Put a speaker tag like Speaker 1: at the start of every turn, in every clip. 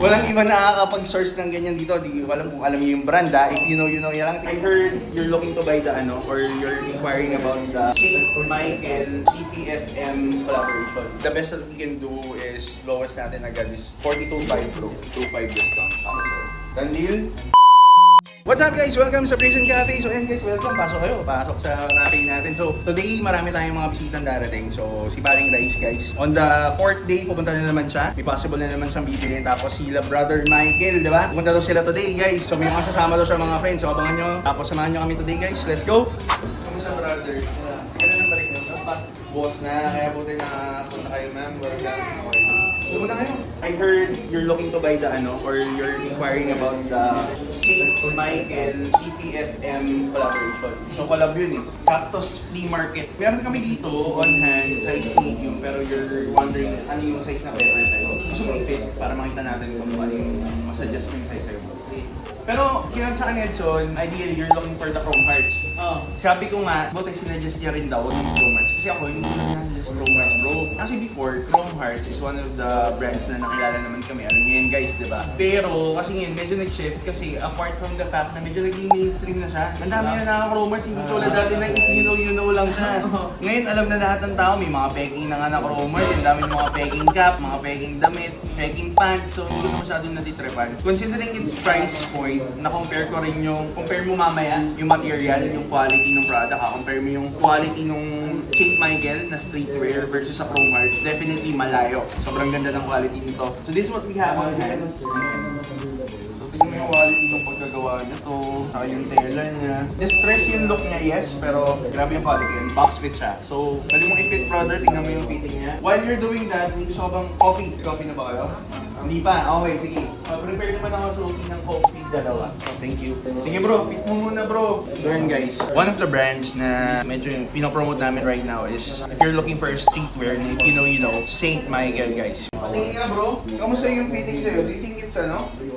Speaker 1: Walang iba nakakapag-source ng ganyan dito. Di ko alam kung alam niyo yung brand If you know, you know. Yan lang. I heard you're looking to buy the or you're inquiring about the Michael CPFM collaboration. The best that we can do is lowest natin agad is 42.5 bro. 2.5 discount. Done deal? What's up guys? Welcome sa Prison Cafe. So ayan guys, welcome. Pasok kayo. Pasok sa cafe natin. So today, marami tayong mga bisitang darating. So si Paring Rice guys. On the 4th day, pupunta na naman siya. May possible na naman siyang bibilin. Tapos sila Brother Michael, di ba? Pupunta daw sila today guys. So may mga sasama daw sa mga friends. So abangan nyo. Tapos samahan nyo kami today guys. Let's go! Kamusta brother? Kailan ang balik nyo? Boss na. Kaya buti na punta kayo ma'am. Welcome. Pumunta kayo. I heard you're looking to buy the or you're inquiring about the Michael CPFM collaboration. So collab yun Cactus Flea Market. Meron kami dito on hand, size medium, pero you're wondering ano yung size na pepper sa'yo. Gusto mo i-fit para makita natin kung ano yung masuggest mo yung size sa'yo. Pero kinan sa Edson, ideally you're looking for the Chrome Hearts. Sabi ko nga, buti sinuggest niya rin daw yung Chrome Hearts. Kasi ako, hindi ko lang nasuggest Chrome Hearts bro. Kasi before, Chrome Hearts is one of the brands na nakilala naman kami. Alam niyo yan guys, di ba? Pero kasi ngayon, medyo nag-shift kasi apart from the fact na medyo naging mainstream na siya. Ang dami na naka-Chrome Hearts, hindi tulad dati na if you know lang siya. Ngayon, alam na lahat ng tao, may mga peking na nga na Chrome Hearts. Ang dami ng mga peking cap, mga peking damit, peking pants. So hindi ko na masyadong natitrepan. Considering its price point, na-compare ko rin compare mo mamaya yung material, yung quality ng product, compare mo yung quality nung St. Michael na streetwear versus sa Chrome Hearts, definitely malayo. Sobrang ganda ng quality nito. So this is what we have on hand. So tingnan mo yung quality ng pagkagawa nito, saka yung tela niya. Distress yung look niya, yes, pero grabe yung quality and box fit siya. So pwede mong i-fit brother, tingnan mo yung fitting niya. While you're doing that, may gusto ka bang coffee? Coffee na ba kayo? Hindi pa? Okay, sige. Prepare naman ako floating ng coffee dalawa. Thank you. Sige bro, fit mo muna bro. So yun guys, one of the brands na medyo yung pinopromote namin right now is if you're looking for streetwear, if you know, St. Michael guys. Tingin nga bro, kamusta yung fitting sa'yo? Do you think it's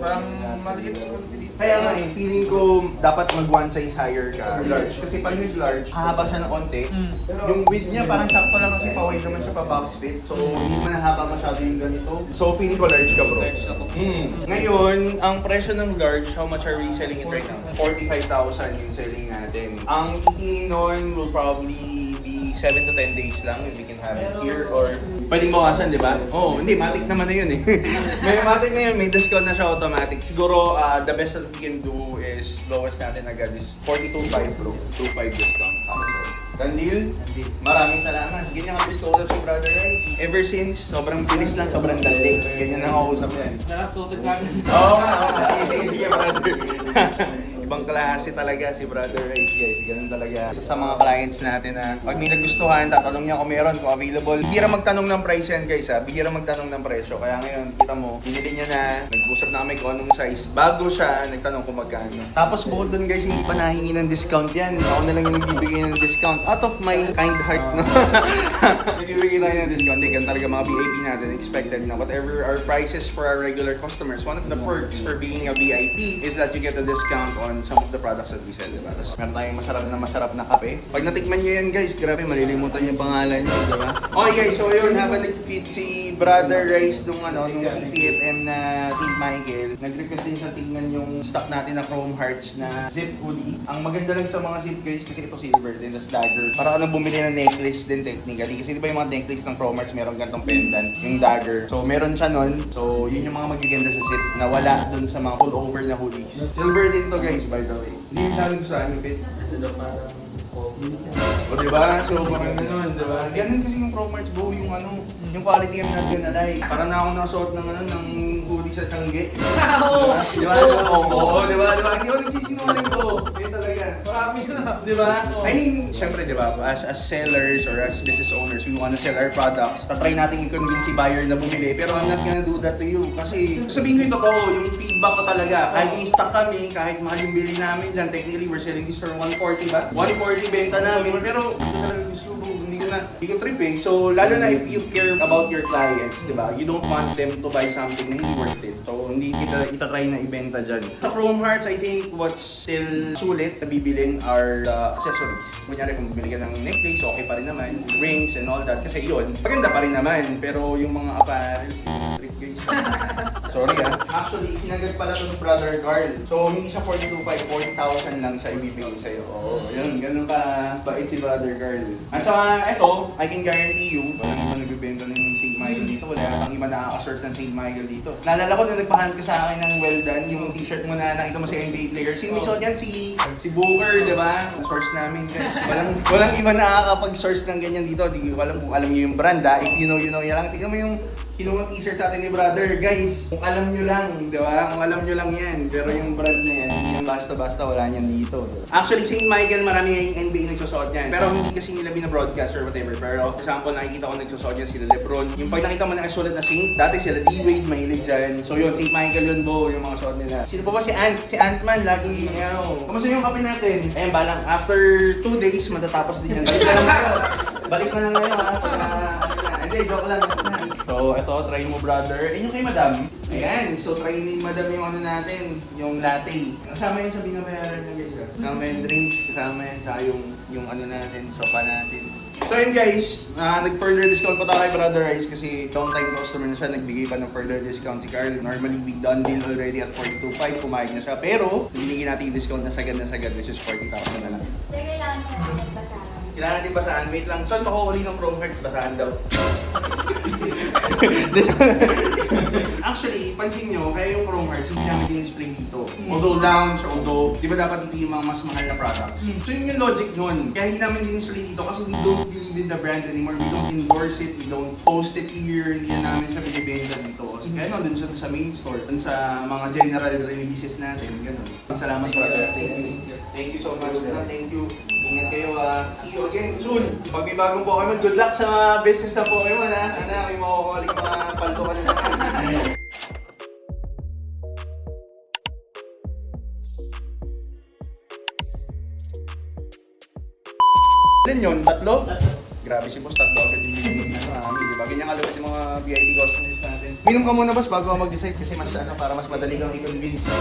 Speaker 2: Parang maliit sa konti.
Speaker 1: Kaya nga feeling ko dapat mag one size higher ka, large. Kasi pag with large, hahaba siya ng konti. Yung width niya parang sakto lang kasi pa-wide naman siya pa-box fit. So hindi man nahaba masyado yung ganito. So feeling ko large ka bro.
Speaker 2: Large ako.
Speaker 1: Ngayon, ang presyo ng large, how much are we selling it right now? 45,000 yung selling natin. Ang ETA nun will probably be 7 to 10 days lang if we can have it here or pwedeng bawasan, di ba? Oo, hindi, matic naman na yun May matic na yun, may discount na siya automatic. Siguro, the best that we can do is lowest natin agad is 42.5 bro. 2.5 discount. Done deal? Maraming salamat. Ganyan ang discount sa Brother Rice. Ever since, sobrang bilis lang, sobrang dalig. Ganyan ang kausap yan.
Speaker 2: Nakasuoted kami.
Speaker 1: Oo nga, sige brother. Ibang klase talaga si Brother Rice guys. Ganun talaga. Isa sa mga clients natin na pag may nagustuhan, tatanong niya kung meron, kung available. Bihira magtanong ng price yan guys Bihira magtanong ng presyo. Kaya ngayon, kita mo, binili niya na, nag-usap na kami kung anong size. Bago siya, nagtanong kung magkano. Tapos bukod doon guys, hindi pa nahingi ng discount yan. Ako na lang yung nagbibigay ng discount. Out of my kind heart, no? Nagbibigay tayo ng discount. Ganun talaga mga VIP natin. Expected na whatever our prices for our regular customers. One of the perks for being a VIP is that you get a discount on some of the products that we sell, diba? Tapos meron tayong masarap na kape. Pag natikman nyo yan guys, grabe, malilimutan yung pangalan nyo, diba? Okay guys, so yun, habang nag-fit si Brother Rice nung CPFM na St. Michael, nag-request din siya tingnan yung stock natin na Chrome Hearts na zip hoodie. Ang maganda lang sa mga zip guys, kasi ito silver din, tas dagger. Para ka bumili ng necklace din technically. Kasi diba yung mga necklace ng Chrome Hearts, meron gantong pendant, yung dagger. So meron siya nun. So yun yung mga magaganda sa zip na wala dun sa mga pullover na hoodies. Silver din to guys, by the way. Hindi yung sabi ko sa akin, Pete. O diba? So parang ganun, diba? Ganun kasi yung Chrome Hearts bro, yung yung quality I'm not gonna lie. Parang na ako nakasuot ng hoodie sa Tiangge. Diba? Oo, diba? Hindi ako nagsisinungaling ko. Yun talaga.
Speaker 2: Marami na.
Speaker 1: Diba? I mean, syempre diba, as sellers or as business owners, we wanna sell our products. Tatry natin i-convince si buyer na bumili, pero I'm not gonna do that to you. Kasi sabihin ko ito yung feedback ko talaga. Kahit i-stock kami, kahit mahal yung bili namin dyan, technically we're selling this for 140 ba? 140 benta namin, pero ito talaga gusto ko, hindi ko trip So, lalo na if you care about your clients, di ba? You don't want them to buy something na hindi worth it. So, hindi kita itatry na ibenta dyan. Sa Chrome Hearts, I think what's still sulit na bibilin are the accessories. Kunyari, kung bibili ka ng necklace, okay pa rin naman. Rings and all that. Kasi yun, maganda pa rin naman. Pero yung mga apparels, trip guys. Sorry ah. Actually, sinagad pala to ng Brother Carl. So, hindi siya 42.5, 40,000 lang siya ibibigay sa'yo. Oo, yun. Ganun ka bait si Brother Carl. At saka, eto, I can guarantee you, walang iba nagbibenta ng St. Michael dito. Wala yatang iba nakaka-source ng St. Michael dito. Naalala ko na nagpahanap ka sa akin ng well done, yung t-shirt mo na nakita mo sa NBA player. Sino may suot yan? Si Booker, di ba? Source namin, guys. Walang iba nakakapag-source ng ganyan dito. Di ko alam kung alam niyo yung brand ah. If you know yan lang. Tignan mo yung kinuha t-shirt sa atin ni brother. Guys, kung alam nyo lang, di ba? Kung alam nyo lang yan. Pero yung brand na yan, hindi yan basta-basta, wala niyan dito. Actually, St. Michael, marami ngayong NBA nagsusuot yan. Pero hindi kasi nila binabroadcast or whatever. Pero, for example, nakikita ko nagsusuot yan sila Lebron. Yung pag nakita mo na sulat na Saint, dati sila D-Wade, mahilig dyan. So yun, St. Michael yun, bo, yung mga suot nila. Sino pa ba si Ant? Si Ant-Man, lagi, kamusta yung kape natin? Ayan, balang, after 2 days, matatapos din yan. Balik na lang kayo. Balik na lang kayo, ha? Hindi, joke lang. So, ito, try mo brother. Ayun yung kay madam. Ayan, so try ni madam yung ano natin, yung latte. Kasama yan sa binabayaran niya guys. Kasama yung drinks, kasama yan, tsaka yung ano natin, sopa natin. So yun guys, nag-further discount pa tayo kay Brother Rice kasi long time customer na siya, nagbigay pa ng further discount si Carl. Normally, we done deal already at 42.5, pumayag na siya. Pero, binigyan natin yung discount na sagad, which is 40,000 na lang.
Speaker 3: So, kailangan mo natin basahan.
Speaker 1: Kailangan natin basahan. Wait lang. Saan makuuli ng Chrome Hearts? Basahan daw. Actually, pansin nyo, kaya yung Chrome Hearts, hindi namin din-display dito. Although lounge, although, di ba dapat dito yung mga mas mahal na products? So yun yung logic nun. Kaya hindi namin din-display dito kasi we don't believe in the brand anymore. We don't endorse it, we don't post it here, hindi na namin siya binibenta dito. So, kaya dun siya sa main store, dun sa mga general releases natin, gano'n. Salamat brother. Thank you. Thank you so much. Thank you. Ingat kayo. See you again soon. Pag may bagong Pokemon, good luck sa business ng Pokemon ha. Sana may makukuha mga palto ka na. Ilan yun? Tatlo? Grabe si boss, tatlo agad yung binigay na diba? Ganyan kalawat yung mga VIP customers natin. Minom ka muna boss bago ako mag-decide kasi mas para mas madali kang i-convince.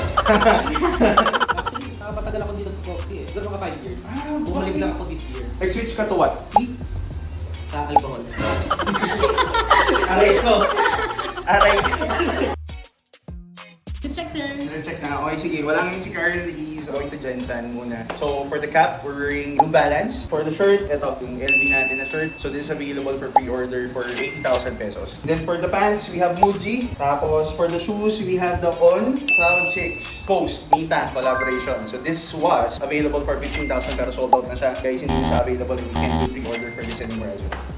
Speaker 4: Nakapatagal ako dito sa coffee eh. Gano'n ka 5 years.
Speaker 1: Bumalik
Speaker 4: Bumalik lang ako this year.
Speaker 1: Nag-switch ka to what? Tea?
Speaker 4: Sa alcohol.
Speaker 1: Aray ko! Aray!
Speaker 3: Check, sir.
Speaker 1: Check na. Okay, sige. Wala ngayon si Carl. He's going to Jensen muna. So, for the cap, we're wearing New Balance. For the shirt, ito, yung LV natin na shirt. So, this is available for pre-order for 80,000 pesos. Then, for the pants, we have Muji. Tapos, for the shoes, we have the On Cloud 6 Coast Mita collaboration. So, this was available for 15,000 pero sold out na siya. Guys, hindi na siya available and we can't do pre-order for this anymore as well.